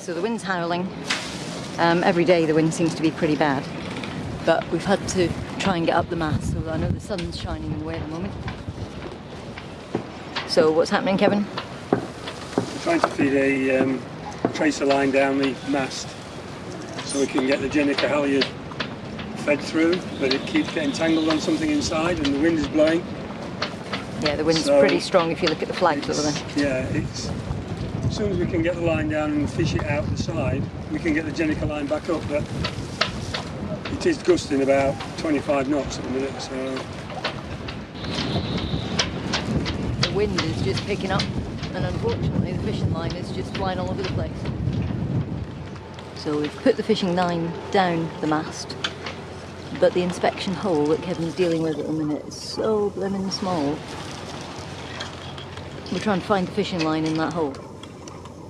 So the wind's howling. Every day the wind seems to be pretty bad, but we've had to try and get up the mast. So I know the sun's shining in the way at the moment. So what's happening, Kevin? We're trying to feed a tracer line down the mast so we can get the Gennaker halyard fed through, but it keeps getting tangled on something inside and the wind is blowing. Yeah, the wind's pretty strong if you look at the flags over there. Yeah, it's as soon as we can get the line down and fish it out the side, we can get the Gennaker line back up, but it is gusting about 25 knots at the minute, so... The wind is just picking up, and unfortunately the fishing line is just flying all over the place. So we've put the fishing line down the mast, but the inspection hole that Kevin's dealing with at the minute is so blimmin' small. We're trying to find the fishing line in that hole,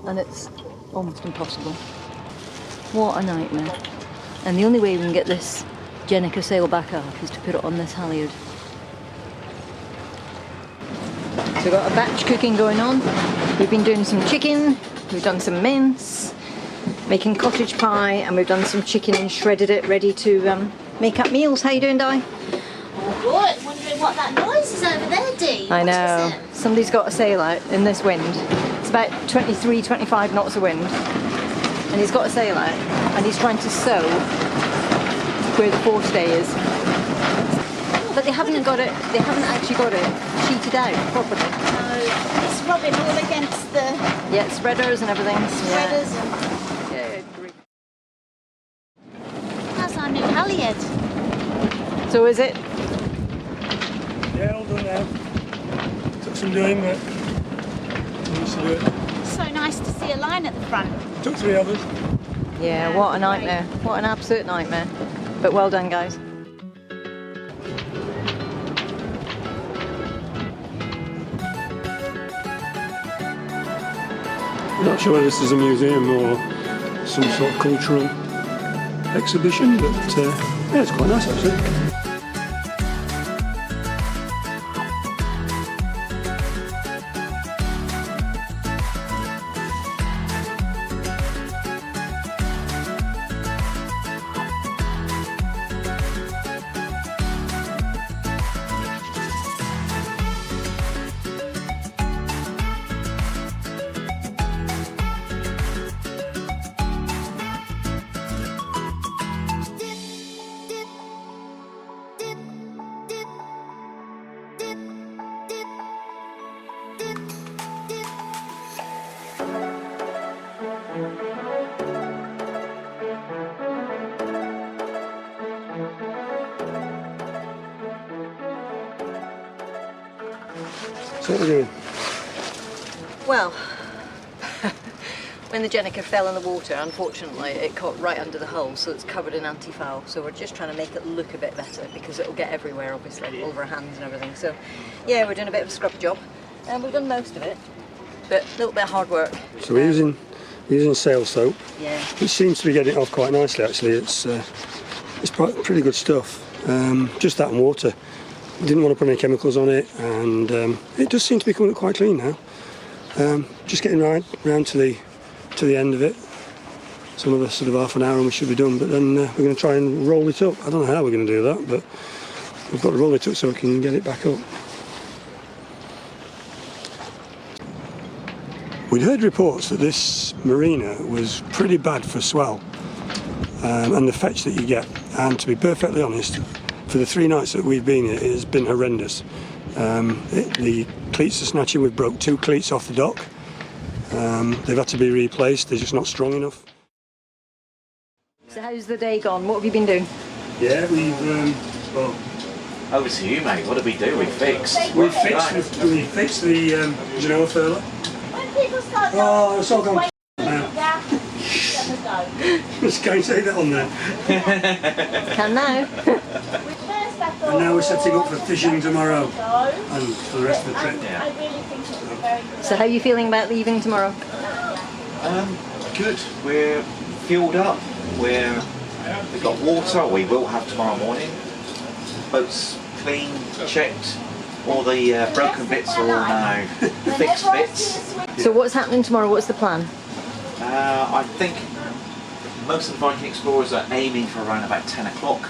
and it's almost impossible. What a nightmare. And the only way we can get this Gennaker sail back up is to put it on this halyard. So we've got a batch cooking going on. We've been doing some chicken, we've done some mince, making cottage pie, and we've done some chicken and shredded it ready to make up meals. How you doing, Di? Oh boy, wondering what that noise is over there, Dee. I know. Somebody's got a sail out in this wind. It's about 23, 25 knots of wind. And he's got a sail out and he's trying to sew where the forestay is. But they haven't actually got it sheeted out properly. No, it's rubbing all against the... Yeah, spreaders and everything. Spreaders Yeah. and... Yeah, great. That's our new halyard. So is it? Yeah, all done now. Took some doing, but managed to do it. So nice to see a line at the front. Took 3 others. Yeah, what a nightmare. What an absolute nightmare. But well done, guys. I'm not sure whether this is a museum or some sort of cultural exhibition, but yeah, it's quite nice actually. So what are we doing? Well, when the Gennaker fell in the water, unfortunately, it caught right under the hull, so it's covered in anti-foul. So we're just trying to make it look a bit better because it'll get everywhere, obviously, all over our hands and everything. So, yeah, we're doing a bit of a scrub job, and we've done most of it, but a little bit of hard work. So we're using sail soap. Yeah. It seems to be getting it off quite nicely, actually. It's pretty good stuff. Just that and water. We didn't want to put any chemicals on it, and it does seem to be coming up quite clean now. Just getting right round to the end of it. It's another sort of half an hour and we should be done, but then we're going to try and roll it up. I don't know how we're going to do that, but we've got to roll it up so we can get it back up. We'd heard reports that this marina was pretty bad for swell and the fetch that you get, and to be perfectly honest, for the 3 nights that we've been here, it has been horrendous. The cleats are snatching. We've broke 2 cleats off the dock. They've had to be replaced. They're just not strong enough. So how's the day gone? What have you been doing? Yeah, well, over to you, mate. What did we do? We fixed. we fixed the Genoa furler. When people start Oh, it's all gone now. yeah, let them go. Just go and say that on there. Can now. And now we're setting up for fishing tomorrow and for the rest of the trip. I really think it's a very good. So how are you feeling about leaving tomorrow? Good. We're fueled up. We've got water. We will have tomorrow morning. Boats clean, checked. All the broken bits are all now fixed bits. So what's happening tomorrow? What's the plan? I think most of the Viking explorers are aiming for around about 10 o'clock.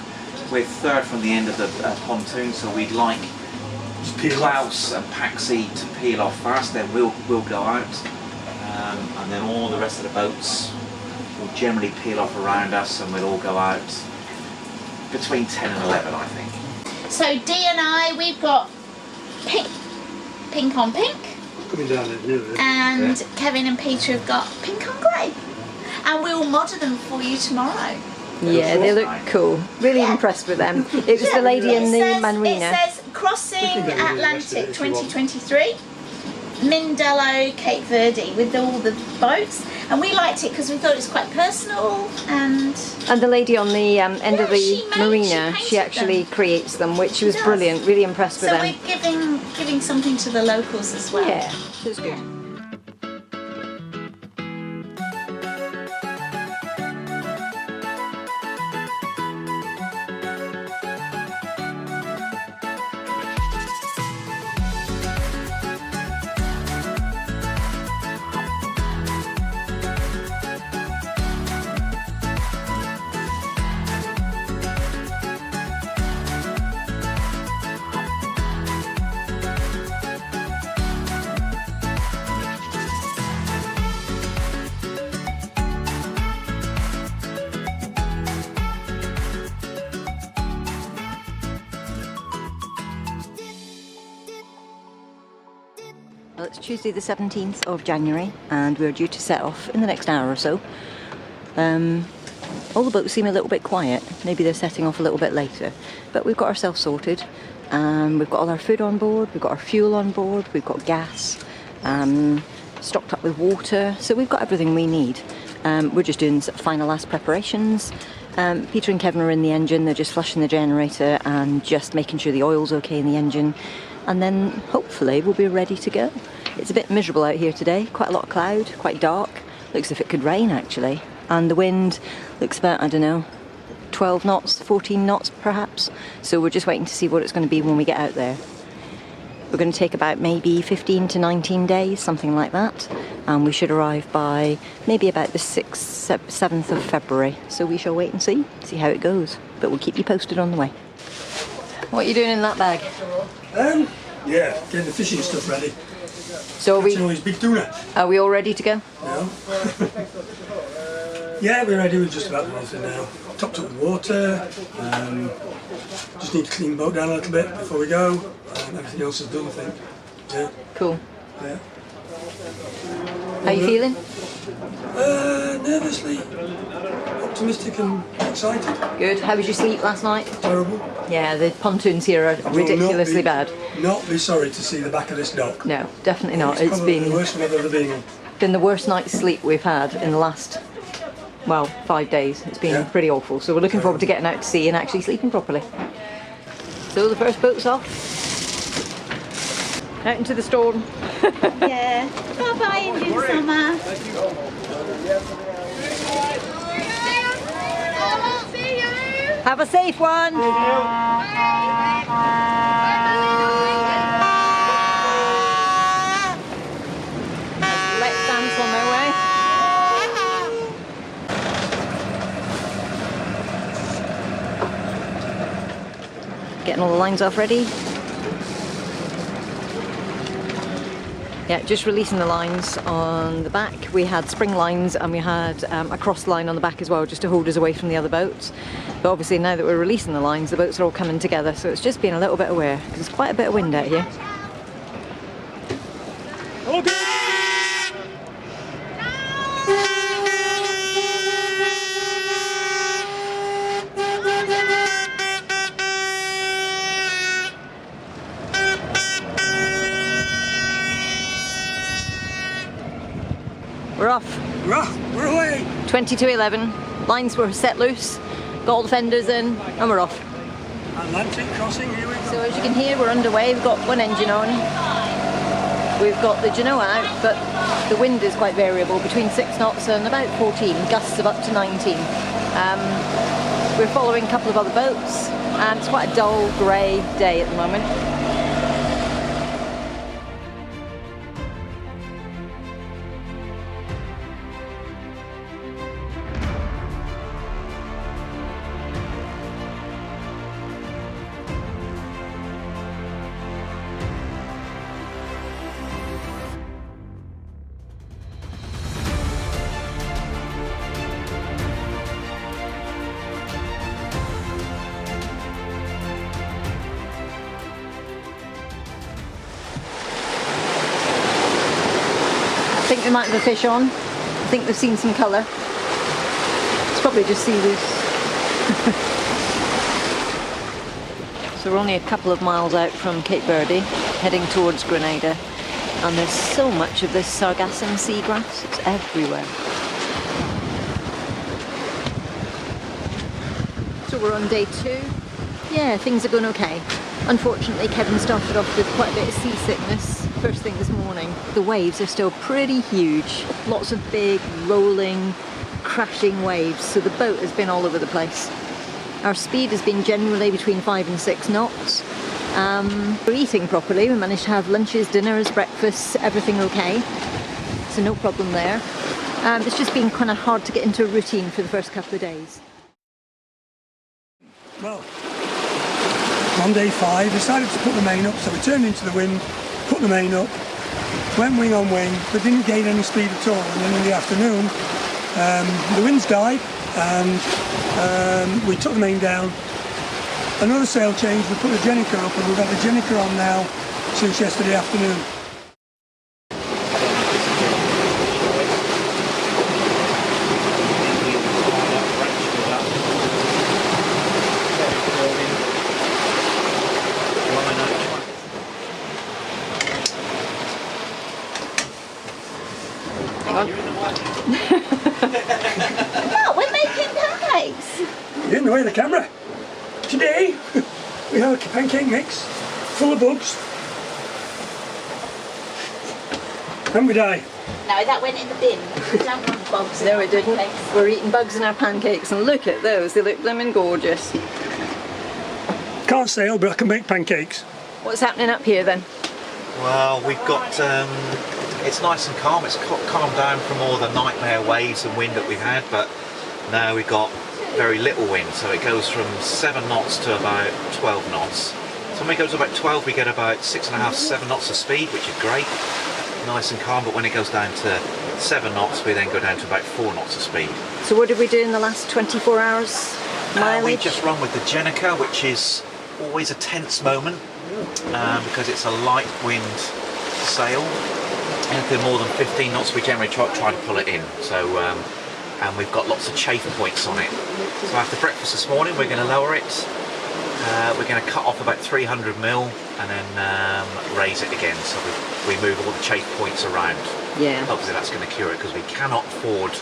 We're third from the end of the pontoon, so we'd like Klaus and Paxi to peel off first, then we'll go out, and then all the rest of the boats will generally peel off around us, and we'll all go out between 10 and 11, I think. So Dee and I, we've got pink on pink, Coming down there, nearly. and Kevin and Peter have got pink on grey, and we'll model them for you tomorrow. Yeah, they look cool. Really impressed with them. It was the lady in the It Marina. says Crossing Atlantic 2023, Mindelo, Cape Verde, with all the boats, and we liked it because we thought it was quite personal and And the lady on the end of the she Marina, painted she actually them. creates them, which was does. brilliant. Really impressed with so them. we're giving something to the locals as well. Yeah, it was good. Well, it's Tuesday the 17th of January and we're due to set off in the next hour or so. All the boats seem a little bit quiet. Maybe they're setting off a little bit later. But we've got ourselves sorted. We've got all our food on board, we've got our fuel on board, we've got gas, stocked up with water. So we've got everything we need. We're just doing final last preparations. Peter and Kevin are in the engine. They're just flushing the generator and just making sure the oil's okay in the engine. And then hopefully we'll be ready to go. It's a bit miserable out here today, quite a lot of cloud, quite dark. Looks as if it could rain actually. And the wind looks about, I don't know, 12 knots, 14 knots perhaps. So we're just waiting to see what it's going to be when we get out there. We're going to take about maybe 15 to 19 days, something like that. And we should arrive by maybe about the 6th, 7th of February. So we shall wait and see how it goes. But we'll keep you posted on the way. What are you doing in that bag? Yeah, getting the fishing stuff ready. So Catching all these big tuna. are we all ready to go? No. Yeah, we're ready with just about everything now. Topped up with water. Just need to clean the boat down a little bit before we go. Everything else is done, I think. Yeah. Cool. Yeah. How are you feeling? Nervously optimistic and excited. Good. How was your sleep last night? Terrible. Yeah, the pontoons here are ridiculously bad. Not be sorry to see the back of this dock. No, definitely not. It's probably been the worst one I've ever been in. been the worst night's sleep we've had in the last, well, 5 days. It's been pretty awful. So we're looking forward to getting out to sea and actually sleeping properly. So the first boat's off. Out into the storm. Yeah. Bye bye, Indian summer. Have a safe one. Let's dance on their way. Getting all the lines off ready. Yeah, just releasing the lines on the back. We had spring lines and we had a cross line on the back as well, just to hold us away from the other boats. But obviously now that we're releasing the lines, the boats are all coming together, so it's just been a little bit aware, because there's quite a bit of wind out here. We're off. We're away. 20 to 11. Lines were set loose. Got all the fenders in, and we're off. Atlantic crossing, here we go. So as you can hear, we're underway. We've got one engine on. We've got the Genoa out, but the wind is quite variable, between 6 knots and about 14, gusts of up to 19. We're following a couple of other boats, and it's quite a dull, grey day at the moment. we might have a fish on. I think they've seen some colour. It's probably just seaweed. So we're only a couple of miles out from Cape Verde, heading towards Grenada, and there's so much of this sargassum seagrass, it's everywhere. So we're on day 2. Yeah, things are going okay. Unfortunately, Kevin started off with quite a bit of seasickness first thing this morning. The waves are still pretty huge, lots of big, rolling, crashing waves, so the boat has been all over the place. Our speed has been generally between 5 and 6 knots. We're eating properly, we managed to have lunches, dinners, breakfasts, everything okay, so no problem there. It's just been kind of hard to get into a routine for the first couple of days. Well, on day 5, decided to put the main up, so we turned into the wind, put the main up, went wing on wing, but didn't gain any speed at all. And then in the afternoon, the winds died, and we took the main down. Another sail change, we put the Gennaker up, and we've had the Gennaker on now since yesterday afternoon. Oh, we're making pancakes. You're in the way of the camera. Today, we have a pancake mix full of bugs. Haven't we, Di? No, that went in the bin. We don't want bugs. No, we in didn't. pancakes. We're eating bugs in our pancakes, and look at those, they look blooming gorgeous. Can't sail, but I can make pancakes. What's happening up here then? Well, we've got, it's nice and calm. It's calmed down from all the nightmare waves and wind that we've had, but now we've got very little wind, so it goes from 7 knots to about 12 knots. So when we go to about 12, we get about 6.5, 7 knots of speed, which is great, nice and calm, but when it goes down to 7 knots, we then go down to about 4 knots of speed. So what did we do in the last 24 hours? Mileage? We just run with the Gennaker, which is always a tense moment, because it's a light wind sail. Anything more than 15 knots, we generally try to pull it in. So, and we've got lots of chafe points on it. So after breakfast this morning, we're going to lower it. We're going to cut off about 300 mil and then raise it again. So we move all the chafe points around. Yeah. Obviously, that's going to cure it because we cannot afford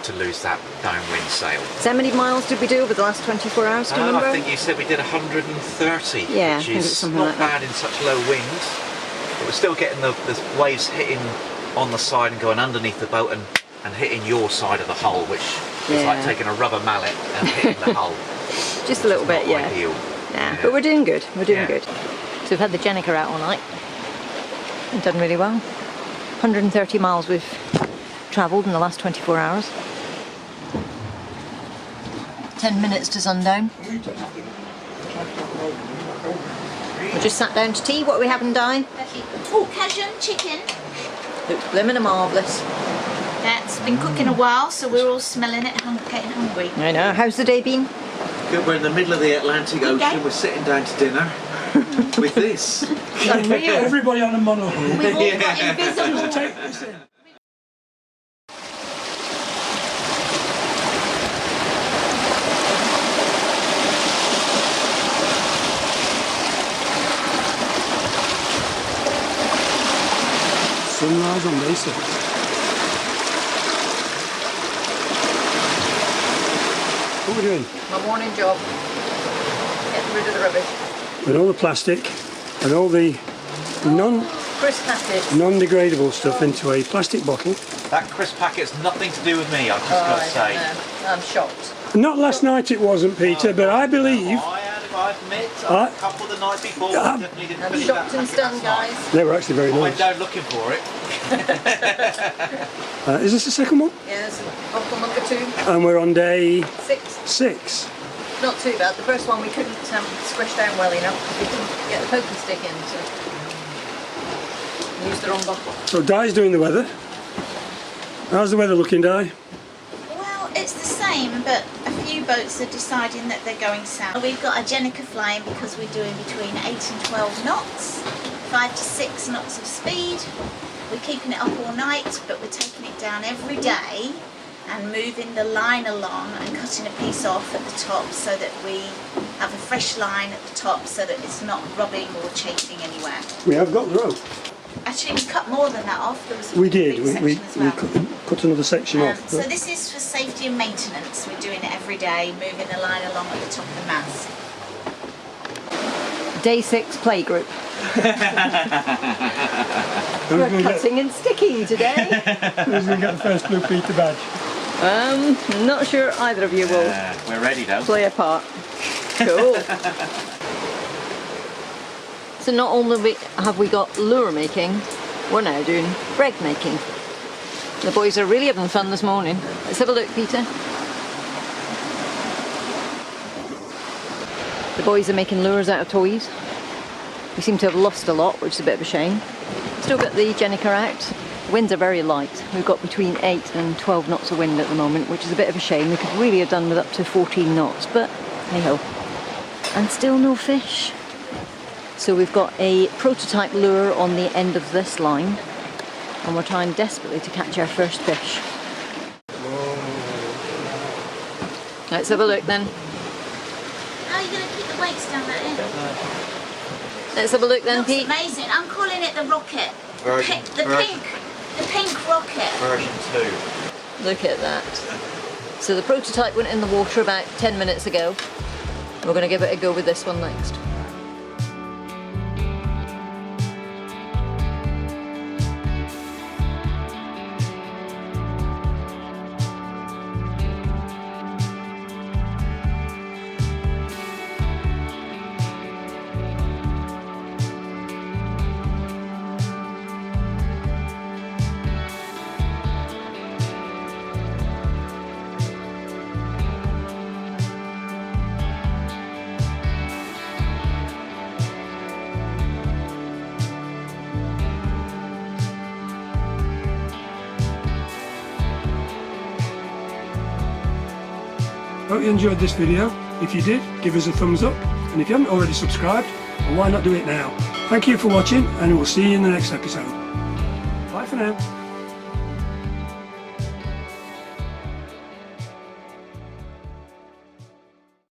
to lose that downwind sail. So how many miles did we do over the last 24 hours, do you remember? I think you said we did 130, yeah, which I think it's is something not like that. bad in such low wind. But we're still getting the waves hitting on the side and going underneath the boat and hitting your side of the hull, which is like taking a rubber mallet and hitting the hull. Just a little bit, yeah. Ideal. Yeah. But we're doing good, we're doing good. So we've had the Gennaker out all night. We've done really well. 130 miles we've travelled in the last 24 hours. 10 minutes to sundown. We just sat down to tea. What are we having, Di? Oh, Cajun chicken. Looks blimmin' marvellous. That's been cooking a while, so we're all smelling it, getting hungry. I know. How's the day been? Good, we're in the middle of the Atlantic Ocean. We're sitting down to dinner with this. Unreal. Everybody on a monohull. We've all got invisible. Take this in. Sunrise on day 6. What are we doing? My morning job. Getting rid of the rubbish. With all the plastic and all the Crisp packets. non-degradable stuff into a plastic bottle. That crisp packet's nothing to do with me, I've just got to say. I'm shocked. Not last night it wasn't, Peter, but I believe I admit, a couple the night before, we definitely didn't I'm finish shocked that and packet stunned, last night. guys. they were actually very I went nice. down looking for it. Is this the second one? Yeah, this is bottle number 2. And we're on day 6. 6. Not too bad. The first one we couldn't squish down well enough because we couldn't get the poker stick in, so we used the wrong bottle. So Di's doing the weather. How's the weather looking, Di? Well, it's the same, but a few boats are deciding that they're going south. We've got a Gennaker flying because we're doing between 8 and 12 knots, 5 to 6 knots of speed, we're keeping it up all night, but we're taking it down every day and moving the line along and cutting a piece off at the top so that we have a fresh line at the top so that it's not rubbing or chafing anywhere. We have got the rope. Actually, we cut more than that off. There was a We big did. section We as well. cut another section off. So this is for safety and maintenance. We're doing it every day, moving the line along at the top of the mast. Day 6 playgroup. Who's We're going to cutting and sticking today. get the first Blue Peter badge? Not sure either of you will We're ready though. play a part. Cool. So not only have we got lure making, we're now doing bread making. The boys are really having fun this morning. Let's have a look, Peter. The boys are making lures out of toys. We seem to have lost a lot, which is a bit of a shame. Still got the Gennaker out. The winds are very light. We've got between 8 and 12 knots of wind at the moment, which is a bit of a shame. We could really have done with up to 14 knots, but hey ho. And still no fish. So we've got a prototype lure on the end of this line, and we're trying desperately to catch our first fish. Let's have a look then. How are you going to keep the weights down that end? Let's have a look then, Looks Pete. amazing. I'm calling it the rocket. Version- The version- pink rocket. Version 2. Look at that. So the prototype went in the water about 10 minutes ago. We're going to give it a go with this one next. Hope you enjoyed this video. If you did, give us a thumbs up. And if you haven't already subscribed, well, why not do it now? Thank you for watching, and we'll see you in the next episode. Bye for now.